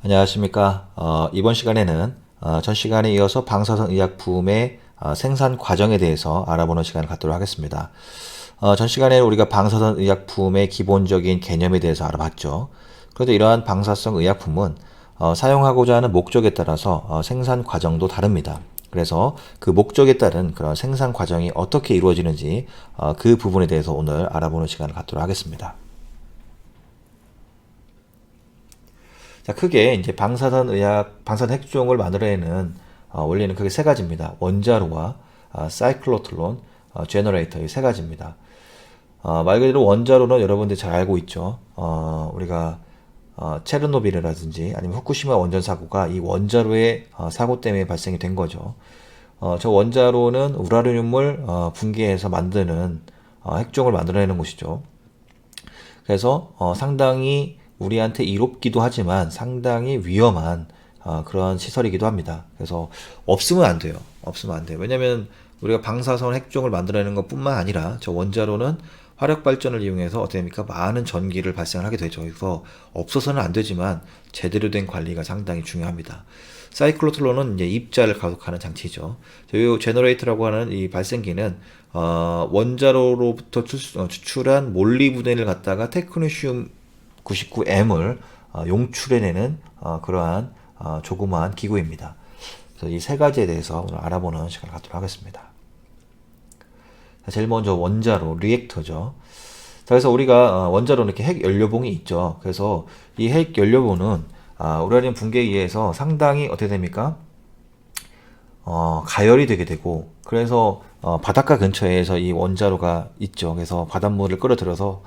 안녕하십니까. 이번 시간에는 전 시간에 이어서 방사선 의약품의 생산 과정에 대해서 알아보는 시간을 갖도록 하겠습니다. 전 시간에 우리가 방사선 의약품의 기본적인 개념에 대해서 알아봤죠. 그런데 이러한 방사성 의약품은 사용하고자 하는 목적에 따라서 생산 과정도 다릅니다. 그래서 그 목적에 따른 그런 생산 과정이 어떻게 이루어지는지 그 부분에 대해서 오늘 알아보는 시간을 갖도록 하겠습니다. 자, 크게 이제 방사선 핵종을 만들어내는 원리는 크게 세 가지입니다. 원자로와 사이클로트론, 제너레이터 이 세 가지입니다. 말 그대로 원자로는 여러분들이 잘 알고 있죠. 우리가 체르노빌이라든지 아니면 후쿠시마 원전 사고가 이 원자로의 사고 때문에 발생이 된 거죠. 저 원자로는 우라늄을 분解해서 만드는 핵종을 만들어내는 곳이죠. 그래서 상당히 우리한테 이롭기도 하지만 상당히 위험한 그런 시설이기도 합니다. 그래서 없으면 안 돼요. 없으면 안 돼요. 왜냐면 우리가 방사선 핵종을 만들어내는 것 뿐만 아니라 저 원자로는 화력 발전을 이용해서 어떻게 됩니까? 많은 전기를 발생을 하게 되죠. 그래서 없어서는 안 되지만 제대로 된 관리가 상당히 중요합니다. 사이클로트론은 이제 입자를 가속하는 장치죠. 이 제너레이터라고 하는 이 발생기는 원자로로부터 추출한 몰리브덴을 갖다가 테크네슘 99M을 용출해내는 그러한 조그마한 기구입니다. 그래서 이 세 가지에 대해서 오늘 알아보는 시간을 갖도록 하겠습니다. 제일 먼저 원자로, 리액터죠. 자, 그래서 우리가 원자로는 이렇게 핵 연료봉이 있죠. 그래서 이 핵 연료봉은 우라늄 분解에 의해서 상당히 어떻게 됩니까? 가열이 되게 되고, 그래서 바닷가 근처에서 이 원자로가 있죠. 그래서 바닷물을 끌어들여서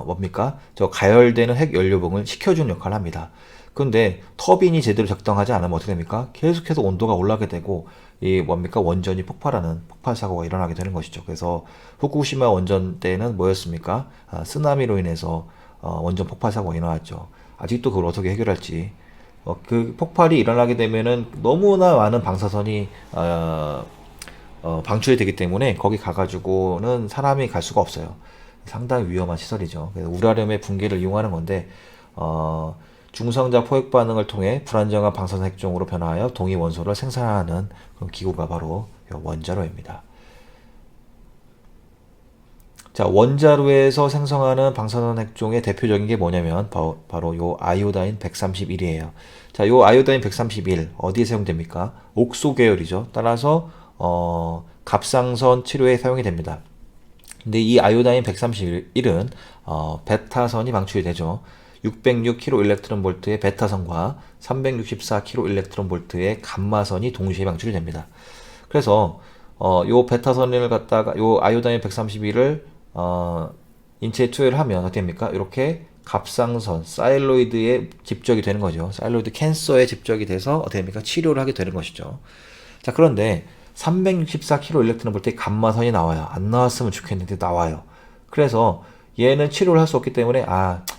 뭡니까? 저 가열되는 핵 연료봉을 식혀주는 역할을 합니다. 근데 터빈이 제대로 작동하지 않으면 어떻게 됩니까? 계속해서 온도가 올라가게 되고 이 뭡니까? 원전이 폭발하는 폭발 사고가 일어나게 되는 것이죠. 그래서 후쿠시마 원전 때는 뭐였습니까? 쓰나미로 인해서 원전 폭발 사고가 일어났죠. 아직도 그걸 어떻게 해결할지. 그 폭발이 일어나게 되면은 너무나 많은 방사선이 방출이 되기 때문에 거기 가가지고는 사람이 갈 수가 없어요. 상당히 위험한 시설이죠. 그래서 우라늄의 분解를 이용하는 건데 중성자 포획 반응을 통해 불안정한 방사선 핵종으로 변화하여 동위 원소를 생산하는 그런 기구가 바로 원자로입니다. 자, 원자로에서 생성하는 방사선 핵종의 대표적인 게 뭐냐면 바로 요 아이오다인 131이에요. 자, 요 아이오다인 131 어디에 사용됩니까? 옥소 계열이죠. 따라서 갑상선 치료에 사용이 됩니다. 근데 이 아이오다인 131은 베타선이 방출이 되죠. 606kV 의 베타선과 364kV 의 감마선이 동시에 방출이 됩니다. 그래서 요 베타선을 갖다가 요 아이오다인 131을 인체에 투여를 하면 어떻게 됩니까? 이렇게 갑상선, 사일로이드에 집적이 되는 거죠. 사일로이드 캔서에 집적이 돼서 어떻게 됩니까? 치료를 하게 되는 것이죠. 자, 그런데 364kV 감마선이 나와요. 안 나왔으면 좋겠는데 나와요. 그래서 얘는 치료를 할 수 없기 때문에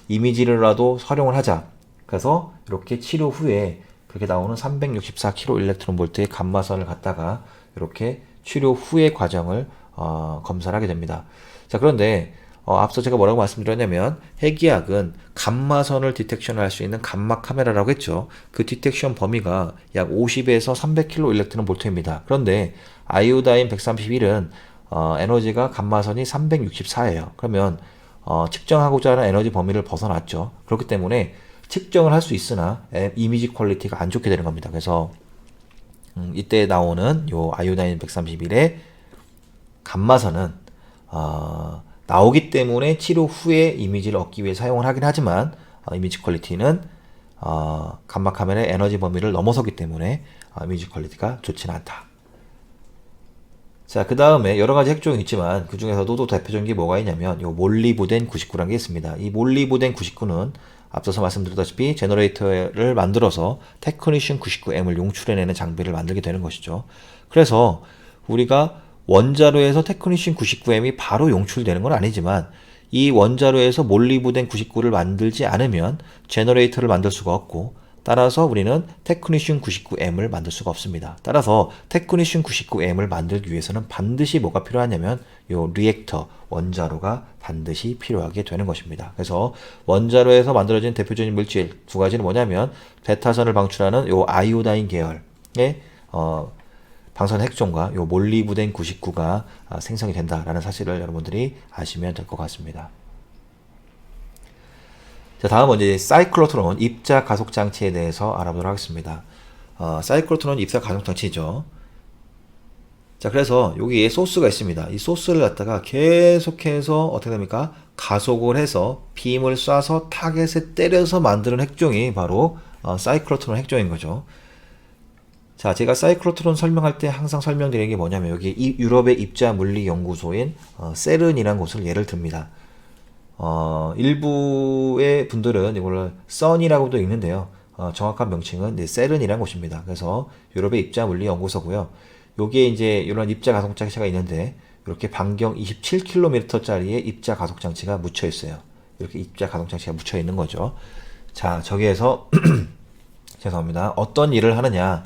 이미지를라도 활용을 하자. 그래서 이렇게 치료 후에 그렇게 나오는 364kV 감마선을 갖다가 이렇게 치료 후의 과정을 검사를 하게 됩니다. 자, 그런데 앞서 제가 뭐라고 말씀드렸냐면 핵의학은 감마선을 디텍션을 할 수 있는 감마 카메라라고 했죠. 그 디텍션 범위가 약 50에서 300kV/V입니다. 그런데 아이오다인 131은 에너지가 감마선이 364예요. 그러면 측정하고자 하는 에너지 범위를 벗어났죠. 그렇기 때문에 측정을 할 수 있으나 이미지 퀄리티가 안 좋게 되는 겁니다. 그래서 이때 나오는 요 아이오다인 131의 감마선은 나오기 때문에 치료 후에 이미지를 얻기 위해 사용을 하긴 하지만 이미지 퀄리티는 감마 카메라의 에너지 범위를 넘어서기 때문에 이미지 퀄리티가 좋지는 않다. 자, 그 다음에 여러 가지 핵종이 있지만 그 중에서도 또 대표적인 게 뭐가 있냐면 요 몰리브덴 99라는 게 있습니다. 이 몰리브덴 99는 앞서서 말씀드렸다시피 제너레이터를 만들어서 테크니슘 99M을 용출해내는 장비를 만들게 되는 것이죠. 그래서 우리가 원자로에서 테크니슘 99M이 바로 용출되는 건 아니지만 이 원자로에서 몰리브덴 99를 만들지 않으면 제너레이터를 만들 수가 없고 따라서 우리는 테크니슘 99M을 만들 수가 없습니다. 따라서 테크니슘 99M을 만들기 위해서는 반드시 뭐가 필요하냐면 요 리액터, 원자로가 반드시 필요하게 되는 것입니다. 그래서 원자로에서 만들어진 대표적인 물질 두 가지는 뭐냐면 베타선을 방출하는 요 아이오다인 계열의 방사선 핵종과 요 몰리브덴 99가 생성이 된다라는 사실을 여러분들이 아시면 될 것 같습니다. 자, 다음은 이제 사이클로트론 입자 가속 장치에 대해서 알아보도록 하겠습니다. 사이클로트론 입자 가속 장치죠. 자, 그래서 여기에 소스가 있습니다. 이 소스를 갖다가 계속해서 어떻게 됩니까? 가속을 해서 빔을 쏴서 타겟에 때려서 만드는 핵종이 바로 사이클로트론 핵종인 거죠. 자, 제가 사이클로트론 설명할 때 항상 설명드리는 게 뭐냐면 여기 유럽의 입자 물리 연구소인 세른이라는 곳을 예를 듭니다. 일부의 분들은 이걸 선이라고도 읽는데요. 정확한 명칭은 세른이라는 곳입니다. 그래서 유럽의 입자 물리 연구소고요. 여기에 이제 이런 입자 가속 장치가 있는데 이렇게 반경 27km짜리의 입자 가속 장치가 묻혀 있어요. 이렇게 입자 가속 장치가 묻혀 있는 거죠. 자, 저기에서 죄송합니다. 어떤 일을 하느냐?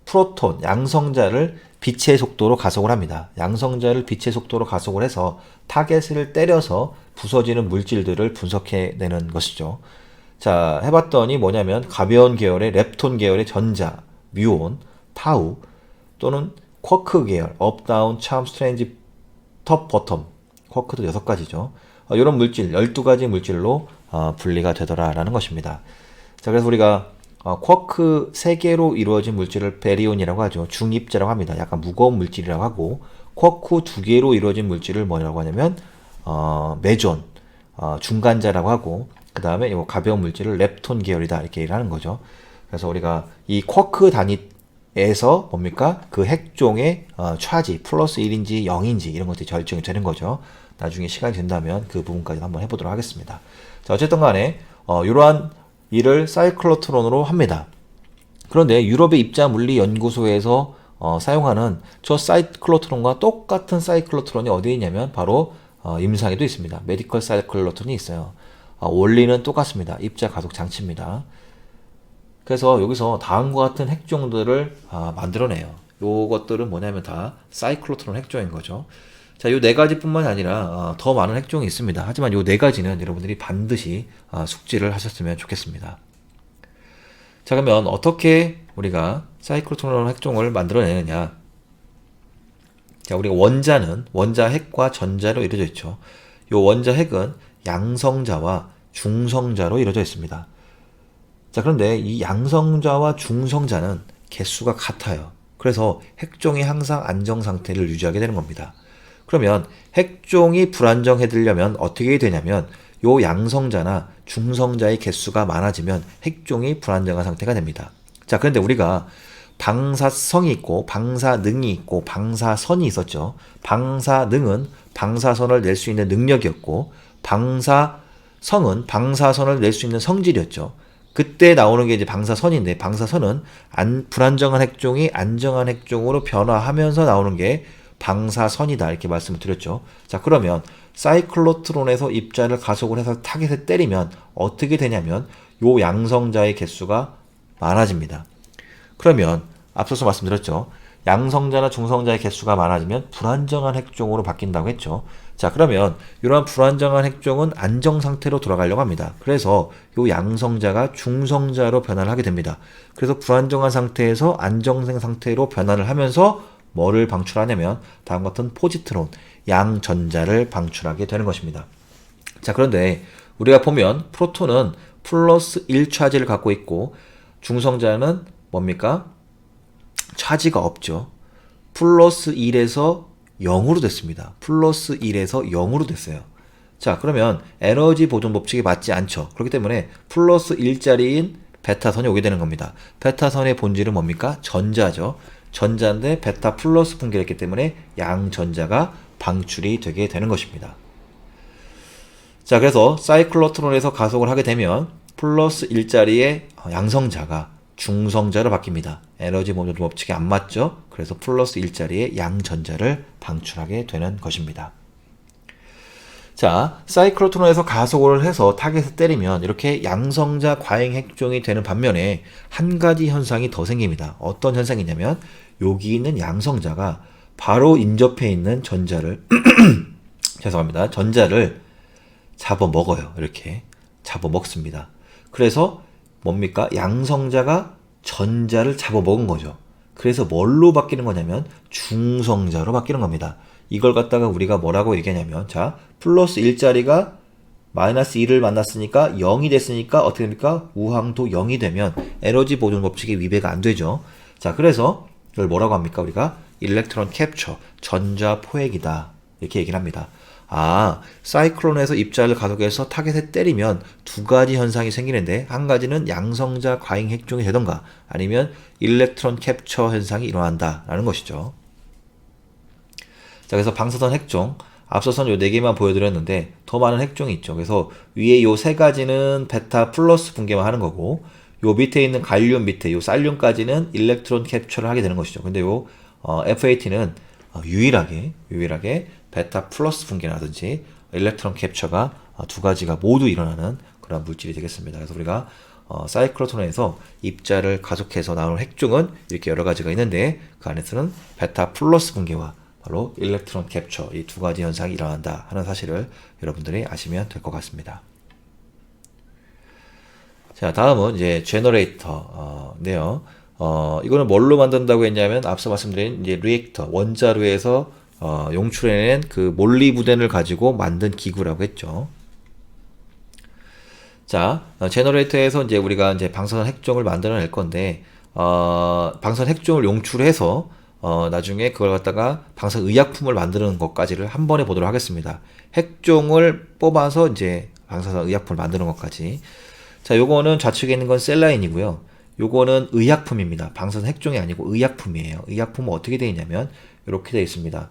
프로톤, 양성자를 빛의 속도로 가속을 합니다. 양성자를 빛의 속도로 가속을 해서 타겟을 때려서 부서지는 물질들을 분석해내는 것이죠. 자, 해봤더니 뭐냐면 가벼운 계열의 렙톤 계열의 전자, 뮤온, 타우 또는 쿼크 계열, 업, 다운, 참, 스트레인지, 톱, 버텀, 쿼크도 6가지죠. 이런 물질, 12가지 물질로 분리가 되더라라는 것입니다. 자, 그래서 우리가 쿼크 3개로 이루어진 물질을 베리온이라고 하죠. 중입자라고 합니다. 약간 무거운 물질이라고 하고, 쿼크 2개로 이루어진 물질을 뭐라고 하냐면 메존, 중간자라고 하고, 그 다음에 이 가벼운 물질을 렙톤 계열이다 이렇게 얘기를 하는 거죠. 그래서 우리가 이 쿼크 단위에서 뭡니까? 그 핵종의 차지 플러스 1인지 0인지 이런 것들이 결정이 되는 거죠. 나중에 시간이 된다면 그 부분까지 한번 해보도록 하겠습니다. 자, 어쨌든 간에 이러한 일을 사이클로트론으로 합니다. 그런데 유럽의 입자 물리 연구소에서 사용하는 저 사이클로트론과 똑같은 사이클로트론이 어디에 있냐면 바로 임상에도 있습니다. 메디컬 사이클로트론이 있어요. 원리는 똑같습니다. 입자 가속 장치입니다. 그래서 여기서 다음과 같은 핵종들을 만들어내요. 요것들은 뭐냐면 다 사이클로트론 핵종인 거죠. 자, 요 4가지뿐만이 아니라 더 많은 핵종이 있습니다. 하지만 요 4가지는 여러분들이 반드시 숙지를 하셨으면 좋겠습니다. 자, 그러면 어떻게 우리가 사이클로트론 핵종을 만들어내느냐? 자, 우리가 원자 핵과 전자로 이루어져 있죠. 요 원자 핵은 양성자와 중성자로 이루어져 있습니다. 자, 그런데 이 양성자와 중성자는 개수가 같아요. 그래서 핵종이 항상 안정 상태를 유지하게 되는 겁니다. 그러면 핵종이 불안정해지려면 어떻게 되냐면 요 양성자나 중성자의 개수가 많아지면 핵종이 불안정한 상태가 됩니다. 자, 그런데 우리가 방사성이 있고 방사능이 있고 방사선이 있었죠. 방사능은 방사선을 낼 수 있는 능력이었고 방사성은 방사선을 낼 수 있는 성질이었죠. 그때 나오는 게 이제 방사선인데 방사선은 불안정한 핵종이 안정한 핵종으로 변화하면서 나오는 게 방사선이다 이렇게 말씀을 드렸죠. 자, 그러면 사이클로트론에서 입자를 가속을 해서 타겟에 때리면 어떻게 되냐면 요 양성자의 개수가 많아집니다. 그러면 앞서서 말씀드렸죠. 양성자나 중성자의 개수가 많아지면 불안정한 핵종으로 바뀐다고 했죠. 자, 그러면 이러한 불안정한 핵종은 안정 상태로 돌아가려고 합니다. 그래서 요 양성자가 중성자로 변화를 하게 됩니다. 그래서 불안정한 상태에서 안정된 상태로 변화를 하면서 뭐를 방출하냐면 다음과 같은 포지트론, 양전자를 방출하게 되는 것입니다. 자, 그런데 우리가 보면 프로톤은 플러스 1 차지를 갖고 있고 중성자는 뭡니까? 차지가 없죠. 플러스 1에서 0으로 됐습니다. 플러스 1에서 0으로 됐어요. 자, 그러면 에너지 보존 법칙에 맞지 않죠. 그렇기 때문에 플러스 1짜리인 베타선이 오게 되는 겁니다. 베타선의 본질은 뭡니까? 전자죠. 전자인데 베타 플러스 분계했기 때문에 양전자가 방출이 되게 되는 것입니다. 자, 그래서 사이클로트론에서 가속을 하게 되면 플러스 1짜리의 양성자가 중성자로 바뀝니다. 에너지 보존 법칙에 안 맞죠? 그래서 플러스 1짜리의 양전자를 방출하게 되는 것입니다. 자, 사이클로트론에서 가속을 해서 타겟에 때리면 이렇게 양성자 과잉 핵종이 되는 반면에 한 가지 현상이 더 생깁니다. 어떤 현상이냐면 여기 있는 양성자가 바로 인접해 있는 전자를 죄송합니다. 전자를 잡아먹어요. 이렇게 잡아먹습니다. 그래서 뭡니까? 양성자가 전자를 잡아먹은 거죠. 그래서 뭘로 바뀌는 거냐면 중성자로 바뀌는 겁니다. 이걸 갖다가 우리가 뭐라고 얘기하냐면, 자, 플러스 1자리가 마이너스 1을 만났으니까 0이 됐으니까 어떻게 됩니까? 우항도 0이 되면 에너지 보존 법칙이 위배가 안 되죠. 자, 그래서 이걸 뭐라고 합니까? 우리가 일렉트론 캡처, 전자 포획이다. 이렇게 얘기를 합니다. 아, 사이클론에서 입자를 가속해서 타겟에 때리면 두 가지 현상이 생기는데, 한 가지는 양성자 과잉 핵종이 되던가 아니면 일렉트론 캡처 현상이 일어난다 라는 것이죠. 자, 그래서 방사선 핵종, 앞서선 요 4개만 보여드렸는데 더 많은 핵종이 있죠. 그래서 위에 요 3가지는 베타 플러스 붕괴만 하는 거고, 요 밑에 있는 갈륨 밑에 요 살륨까지는 일렉트론 캡처를 하게 되는 것이죠. 근데 요 F80는 유일하게 베타 플러스 붕괴라든지 일렉트론 캡처가 두 가지가 모두 일어나는 그런 물질이 되겠습니다. 그래서 우리가 사이클로트론에서 입자를 가속해서 나오는 핵종은 이렇게 여러 가지가 있는데, 그 안에서는 베타 플러스 붕괴와 바로 일렉트론 캡처, 이 두 가지 현상이 일어난다 하는 사실을 여러분들이 아시면 될 것 같습니다. 자, 다음은 이제 제너레이터인데요. 이거는 뭘로 만든다고 했냐면 앞서 말씀드린 이제 리액터, 원자로에서 용출해낸 그 몰리브덴을 가지고 만든 기구라고 했죠. 자, 제너레이터에서 이제 우리가 이제 방사선 핵종을 만들어낼 건데, 방사선 핵종을 용출해서 나중에 그걸 갖다가 방사선 의약품을 만드는 것까지를 한 번에 보도록 하겠습니다. 핵종을 뽑아서 이제 방사선 의약품을 만드는 것까지. 자, 요거는 좌측에 있는 건 셀라인이고요. 요거는 의약품입니다. 방사선 핵종이 아니고 의약품이에요. 의약품은 어떻게 되어 있냐면 이렇게 되어 있습니다.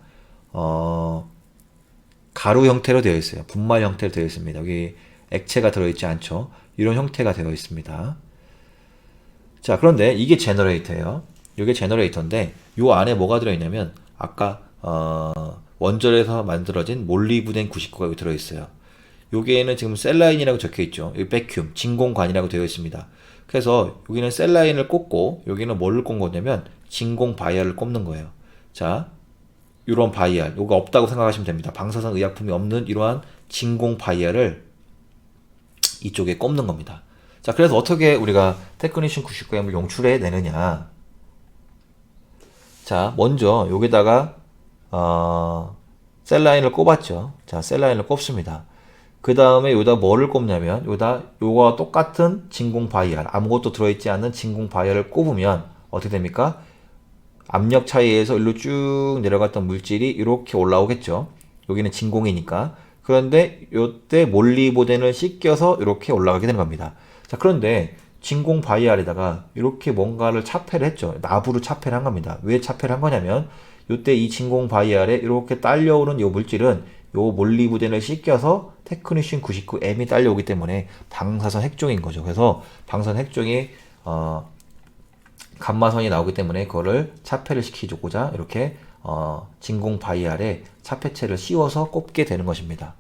가루 형태로 되어 있어요. 분말 형태로 되어 있습니다. 여기 액체가 들어있지 않죠. 이런 형태가 되어 있습니다. 자, 그런데 이게 제너레이터예요. 이게 제너레이터인데 요 안에 뭐가 들어있냐면 아까 원절에서 만들어진 몰리브덴 99가 여기 들어있어요. 여기에는 지금 셀라인이라고 적혀있죠. 여기 백큐ම්, 진공관이라고 되어 있습니다. 그래서 여기는 셀라인을 꽂고 여기는 뭐를 꽂은 거냐면 진공 바이알을 꼽는 거예요. 자, 이런 바이알, 요거 없다고 생각하시면 됩니다. 방사선 의약품이 없는 이러한 진공 바이알을 이쪽에 꼽는 겁니다. 자, 그래서 어떻게 우리가 테크니션 99M을 용출해 내느냐. 자, 먼저 여기다가 셀라인을 꼽았죠. 자, 셀라인을 꼽습니다. 그 다음에 여기다 뭐를 꼽냐면 여기다 요거와 똑같은 진공 바이알, 아무것도 들어있지 않는 진공 바이알을 꼽으면 어떻게 됩니까? 압력 차이에서 일로 쭉 내려갔던 물질이 이렇게 올라오겠죠. 여기는 진공이니까. 그런데 요때 몰리브덴을 씻겨서 이렇게 올라가게 되는 겁니다. 자, 그런데 진공 바이알에다가 이렇게 뭔가를 차폐를 했죠. 나부로 차폐를 한 겁니다. 왜 차폐를 한 거냐면 요때 이 진공 바이알에 이렇게 딸려오는 요 물질은 요 몰리브덴을 씻겨서 테크니션 99M이 딸려오기 때문에 방사선 핵종인 거죠. 그래서 방사선 핵종이 감마선이 나오기 때문에 그거를 차폐를 시켜주고자 이렇게 진공 바이알에 차폐체를 씌워서 꼽게 되는 것입니다.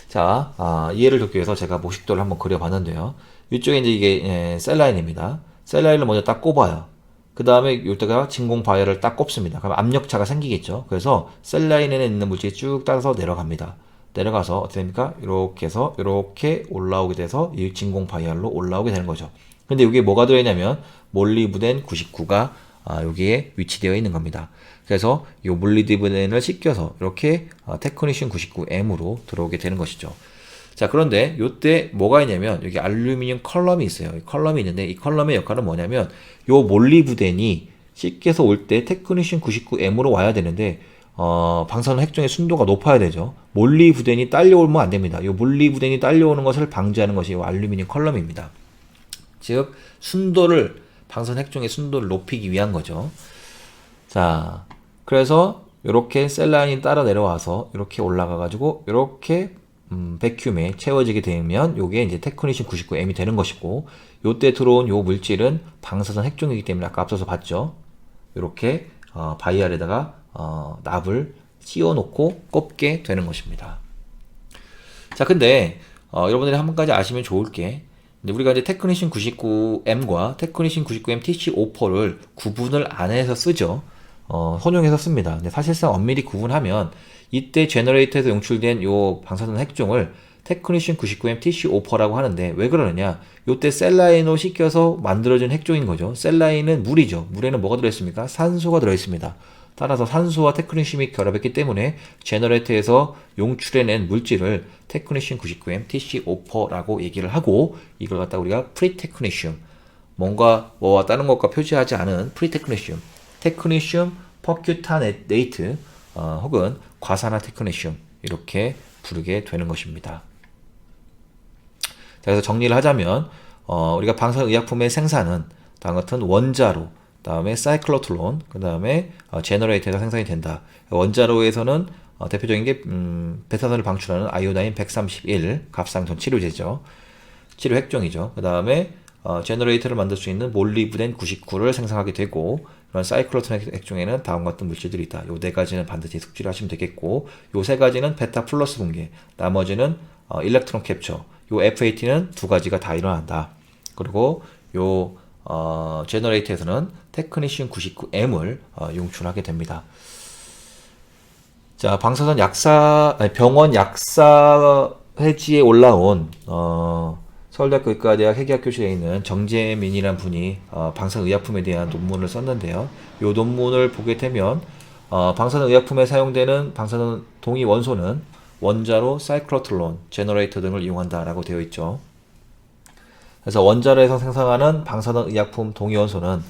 자, 이해를 돕기 위해서 제가 모식도를 한번 그려봤는데요. 이쪽에 이제 이게 셀라인입니다. 셀라인을 먼저 딱 꼽아요. 그 다음에 이때가 진공 바이알을 딱 꼽습니다. 그럼 압력차가 생기겠죠. 그래서 셀라인에 있는 물질이 쭉 따라서 내려갑니다. 내려가서 어떻게 됩니까? 이렇게 해서 이렇게 올라오게 돼서 이 진공 바이알로 올라오게 되는 거죠. 근데 여기에 뭐가 들어있냐면 몰리브덴 99가 여기에 위치되어 있는 겁니다. 그래서 이 몰리브덴을 씻겨서 이렇게 테크니션 99M으로 들어오게 되는 것이죠. 자, 그런데 이때 뭐가 있냐면 여기 알루미늄 컬럼이 있어요. 이 컬럼이 있는데 이 컬럼의 역할은 뭐냐면 이 몰리브덴이 씻겨서 올 때 테크니션 99M으로 와야 되는데 방사선 핵종의 순도가 높아야 되죠. 몰리브덴이 딸려오면 안 됩니다. 이 몰리브덴이 딸려오는 것을 방지하는 것이 이 알루미늄 컬럼입니다. 즉 순도를 방사선 핵종의 순도를 높이기 위한 거죠. 자, 그래서 이렇게 셀라인이 따라 내려와서 이렇게 올라가 가지고 이렇게 백큐음에 채워지게 되면 요게 이제 테크니션 99M이 되는 것이고, 요때 들어온 요 물질은 방사선 핵종이기 때문에 아까 앞서서 봤죠. 이렇게 바이알에다가 납을 씌워 놓고 꼽게 되는 것입니다. 자, 근데 여러분들이 한 가지 아시면 좋을 게 이제 우리가 이제 테크니션 99M과 테크니션 99M TC54를 구분을 안 해서 쓰죠. 혼용해서 씁니다. 근데 사실상 엄밀히 구분하면 이때 제너레이터에서 용출된 요 방사선 핵종을 테크니션 99M TC54라고 하는데 왜 그러느냐? 요때 셀라인으로 씻겨서 만들어진 핵종인 거죠. 셀라인은 물이죠. 물에는 뭐가 들어있습니까? 산소가 들어있습니다. 따라서 산소와 테크니슘이 결합했기 때문에 제너레이터에서 용출해낸 물질을 테크니슘 99M TC54라고 얘기를 하고 이걸 갖다 우리가 프리테크니슘 뭔가 뭐와 다른 것과 표시하지 않은 프리테크니슘 테크니슘 퍼큐타네이트 혹은 과산화 테크니슘 이렇게 부르게 되는 것입니다. 자, 그래서 정리를 하자면 우리가 방사의약품의 생산은 다음 같은 원자로 다음에 사이클로트론, 그 다음에 제너레이터가 생산이 된다. 원자로에서는 대표적인 게 베타선을 방출하는 아이오다인 131 갑상선 치료제죠. 치료 핵종이죠. 그 다음에 제너레이터를 만들 수 있는 몰리브덴 99를 생성하게 되고 이런 사이클로트론 핵종에는 다음과 같은 물질들이 있다. 요 네 가지는 반드시 숙지를 하시면 되겠고 요 세 가지는 베타 플러스 붕괴, 나머지는 일렉트론 캡처, 요 F18는 두 가지가 다 일어난다. 그리고 요 제너레이터에서는 테크니슘 99M을 용출하게 됩니다. 자, 방사선 병원 약사 회지에 올라온 서울대학교 의과대학 회계학교실에 있는 정재민이라는 분이 방사의약품에 대한 논문을 썼는데요. 이 논문을 보게 되면 방사의약품에 사용되는 방사선 동위 원소는 원자로 사이클로트론, 제너레이터 등을 이용한다라고 되어 있죠. 그래서 원자로에서 생성하는 방사선 의약품 동위 원소는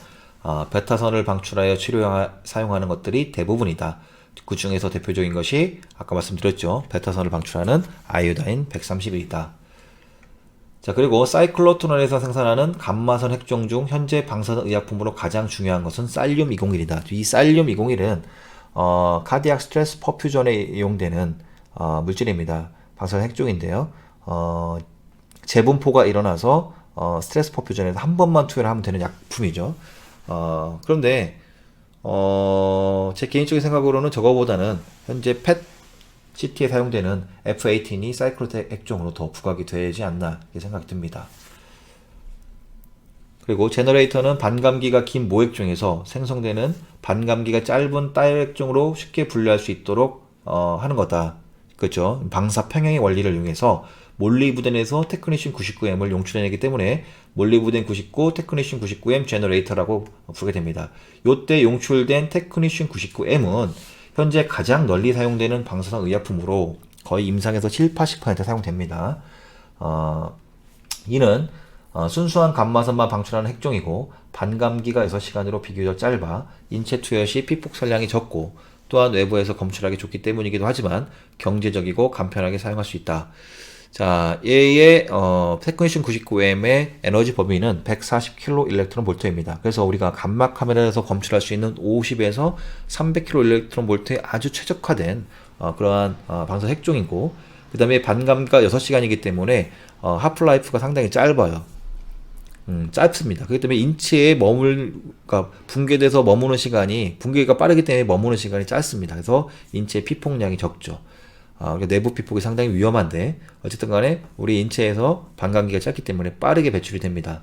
베타선을 방출하여 치료에 사용하는 것들이 대부분이다. 그 중에서 대표적인 것이 아까 말씀드렸죠. 베타선을 방출하는 아이오다인 131이다. 자, 그리고 사이클로트론에서 생산하는 감마선 핵종 중 현재 방사선 의약품으로 가장 중요한 것은 살륨 201이다. 이 살륨 201은 카디악 스트레스 퍼퓨전에 이용되는 물질입니다. 방사선 핵종인데요. 재분포가 일어나서 스트레스 퍼퓨전에서 한 번만 투여를 하면 되는 약품이죠. 그런데 제 개인적인 생각으로는 저거보다는 현재 CT에 사용되는 F18이 사이클로트 핵종으로 더 부각이 되지 않나 이렇게 생각이 듭니다. 그리고 제너레이터는 반감기가 긴 모핵종에서 생성되는 반감기가 짧은 다이액종으로 쉽게 분류할 수 있도록 하는 거다. 그렇죠? 방사 평형의 원리를 이용해서 몰리브덴에서 테크니슘 99M을 용출해내기 때문에 몰리브덴 99, 테크니슘 99M 제너레이터라고 부르게 됩니다. 이때 용출된 테크니슘 99M은 현재 가장 널리 사용되는 방사선 의약품으로 거의 임상에서 70~80% 사용됩니다. 이는 순수한 감마선만 방출하는 핵종이고 반감기가 6시간으로 비교적 짧아 인체 투여 시 피폭살량이 적고 또한 외부에서 검출하기 좋기 때문이기도 하지만 경제적이고 간편하게 사용할 수 있다. 자, 얘의 테크니슘 99M의 에너지 범위는 140kg 일렉트론 볼트입니다. 그래서 우리가 감막 카메라에서 검출할 수 있는 50에서 300kg 일렉트론 볼트에 아주 최적화된 그러한 방사 핵종이고, 그 다음에 반감가 6시간이기 때문에 하프라이프가 상당히 짧아요. 짧습니다. 그렇기 때문에 인체에 그러니까 붕괴돼서 머무는 시간이, 붕괴가 빠르기 때문에 머무는 시간이 짧습니다. 그래서 인체 피폭량이 적죠. 내부 피폭이 상당히 위험한데 어쨌든 간에 우리 인체에서 반감기가 짧기 때문에 빠르게 배출이 됩니다.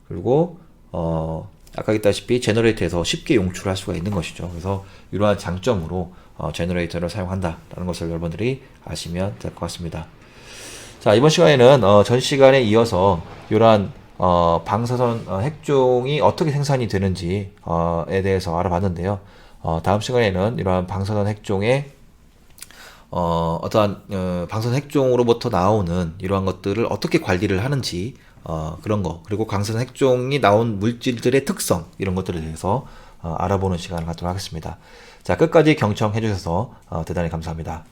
그리고 아까 했다시피 제너레이터에서 쉽게 용출할 수가 있는 것이죠. 그래서 이러한 장점으로 제너레이터를 사용한다라는 것을 여러분들이 아시면 될 것 같습니다. 자, 이번 시간에는 전 시간에 이어서 이러한 방사선 핵종이 어떻게 생산이 되는지에 대해서 알아봤는데요. 다음 시간에는 이러한 방사선 핵종의 어떠한 방사선 핵종으로부터 나오는 이러한 것들을 어떻게 관리를 하는지 그런 거, 그리고 방사선 핵종이 나온 물질들의 특성, 이런 것들에 대해서 알아보는 시간을 갖도록 하겠습니다. 자, 끝까지 경청해 주셔서 대단히 감사합니다.